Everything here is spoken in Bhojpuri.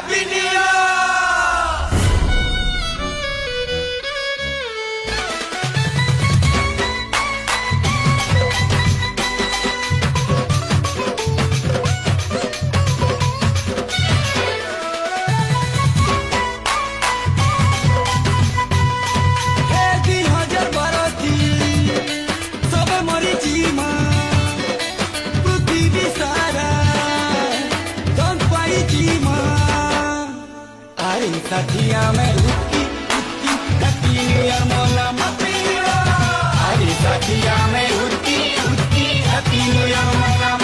Happy new year. साथिया में रुकी रुकी हैप्पी न्यू ईयर मोला हैप्पी न्यू ईयर। अरे साथिया में रुकी रुकी हैप्पी न्यू ईयर मोला।